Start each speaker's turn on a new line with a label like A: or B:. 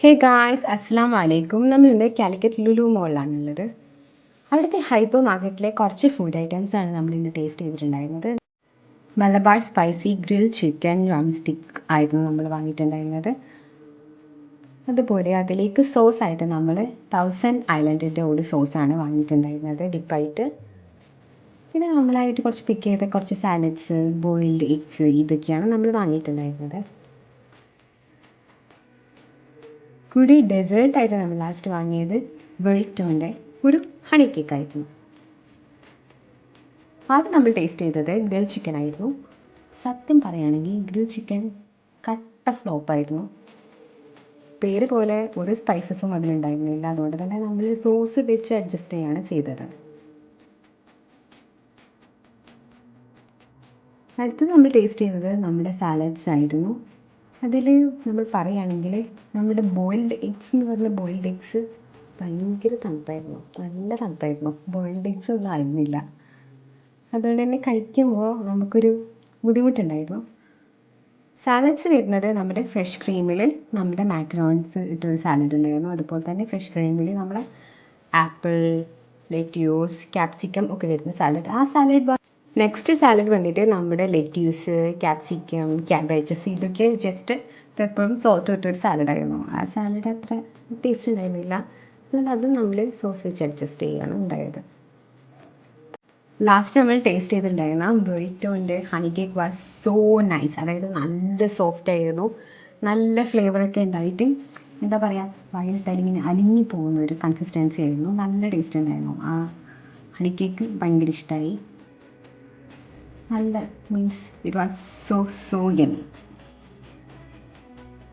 A: Hey guys അസ്സാം വലൈക്കും. നമ്മളിന്ന് കാലിക്കറ്റ് ലുലു മോളിലാണുള്ളത്. അവിടുത്തെ ഹൈപ്പർ മാർക്കറ്റിലെ കുറച്ച് ഫുഡ് ഐറ്റംസാണ് നമ്മളിന്ന് ടേസ്റ്റ് ചെയ്തിട്ടുണ്ടായിരുന്നത്. Malabar spicy grill chicken drum stick ആയിരുന്നു നമ്മൾ വാങ്ങിയിട്ടുണ്ടായിരുന്നത്. അതുപോലെ അതിലേക്ക് സോസായിട്ട് നമ്മൾ 1000 ഐലൻഡിൻ്റെ ഒരു സോസാണ് വാങ്ങിയിട്ടുണ്ടായിരുന്നത് ഡിപ്പായിട്ട്. പിന്നെ നമ്മളായിട്ട് കുറച്ച് പിക്ക് ചെയ്ത കുറച്ച് സാലഡ്സ്, ബോയിൽഡ് എഗ്സ് ഇതൊക്കെയാണ് നമ്മൾ വാങ്ങിയിട്ടുണ്ടായിരുന്നത്. കൂടി ഡെസേർട്ടായിട്ട് നമ്മൾ ലാസ്റ്റ് വാങ്ങിയത് വെളിറ്റോൻ്റെ ഒരു ഹണി കേക്കായിരുന്നു. ആദ്യം നമ്മൾ ടേസ്റ്റ് ചെയ്തത് ഗ്രിൽ ചിക്കൻ ആയിരുന്നു. സത്യം പറയുകയാണെങ്കിൽ ഗ്രിൽ ചിക്കൻ കട്ട ഫ്ലോപ്പായിരുന്നു. പേര് പോലെ ഒരു സ്പൈസസും അതിലുണ്ടായിരുന്നില്ല. അതുകൊണ്ട് തന്നെ നമ്മൾ സോസ് വെച്ച് അഡ്ജസ്റ്റ് ചെയ്യുകയാണ് ചെയ്തത്. അടുത്തത് നമ്മൾ ടേസ്റ്റ് ചെയ്തത് നമ്മുടെ സാലഡ്സ് ആയിരുന്നു. അതിൽ നമ്മൾ പറയുകയാണെങ്കിൽ നമ്മുടെ ബോയിൽഡ് എഗ്സ് എന്ന് പറഞ്ഞ ബോയിൽഡ് എഗ്സ് ഭയങ്കര തണുപ്പായിരുന്നു, നല്ല തണുപ്പായിരുന്നു. ബോയിൽഡ് എഗ്സ് ഒന്നും ആയിരുന്നില്ല. അതുകൊണ്ട് തന്നെ കഴിക്കുമ്പോൾ നമുക്കൊരു ബുദ്ധിമുട്ടുണ്ടായിരുന്നു. സാലഡ്സ് വരുന്നത് നമ്മുടെ ഫ്രഷ് ക്രീമിൽ നമ്മുടെ മാക്രോൺസ് ഇട്ടൊരു സാലഡ് ഉണ്ടായിരുന്നു. അതുപോലെ തന്നെ ഫ്രഷ് ക്രീമിൽ നമ്മുടെ ആപ്പിൾ, ലെറ്റ്യൂസ്, ക്യാപ്സിക്കം ഒക്കെ വരുന്ന സാലഡ്. ആ സാലഡ് നെക്സ്റ്റ് സാലഡ് വന്നിട്ട് നമ്മുടെ ലെറ്റ്യൂസ്, ക്യാപ്സിക്കം, ക്യാബേജസ് ഇതൊക്കെ ജസ്റ്റ് പെപ്പറും സോൾട്ടും ഇട്ടൊരു സാലഡായിരുന്നു. ആ സാലഡ് അത്ര ടേസ്റ്റ് ഉണ്ടായിരുന്നില്ല. അതുകൊണ്ട് അത് നമ്മൾ സോസ് വെച്ച് അഡ്ജസ്റ്റ് ചെയ്യുകയാണ് ഉണ്ടായത്. ലാസ്റ്റ് നമ്മൾ ടേസ്റ്റ് ചെയ്തിട്ടുണ്ടായിരുന്ന ബുറിറ്റോൻ്റെ honey cake was so nice. അതായത് നല്ല സോഫ്റ്റ് ആയിരുന്നു, നല്ല ഫ്ലേവറൊക്കെ ഉണ്ടായിട്ട് എന്താ പറയുക, വായിലിട്ടാൽ ഇങ്ങനെ അലിഞ്ഞു പോകുന്ന ഒരു കൺസിസ്റ്റൻസി ആയിരുന്നു. നല്ല ടേസ്റ്റ് ഉണ്ടായിരുന്നു. ആ ഹണി കേക്ക് ഭയങ്കര ഇഷ്ടമായി. നല്ല means it was so yummy.